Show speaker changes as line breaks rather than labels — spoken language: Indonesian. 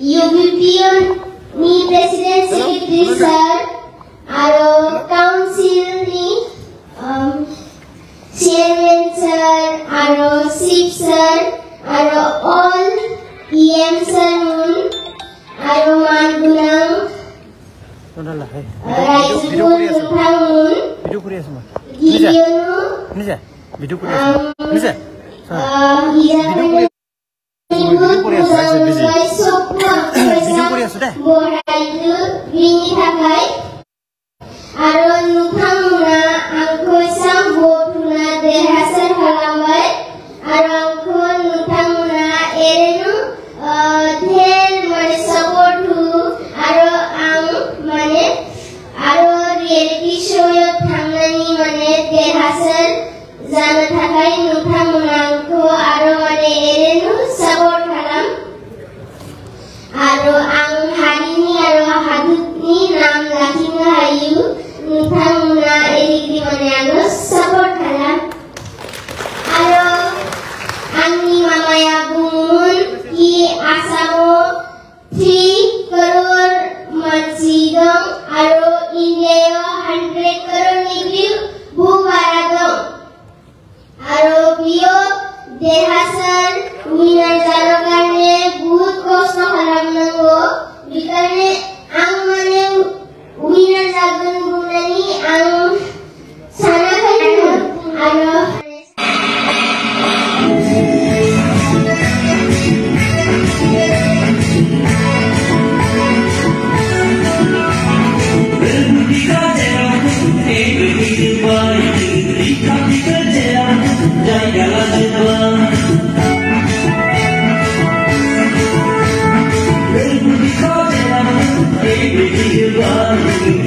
UBPO ni President Secretary Sir aro Council ni Chairman Sir aro Chief Sir aro all EM Sir mun aro mangunang Raizun nuthamun
video kuri asma
Gideonu
video kuri asma
Jana thakai nuthamunangko aro mane erenu support khalam aro ang harini aro hadutni nam lakhina hayu nuthamuna erigri mane aro support khalam aro angni mamaya bumun ki asamo 3 crore mansidong aro India 100 crore nigri bhubaradong aro bio dehasar minar jaro karne bahut kosto haramnango bikarne ang mane minar jagun gunani ang sana kaino aro
Baby,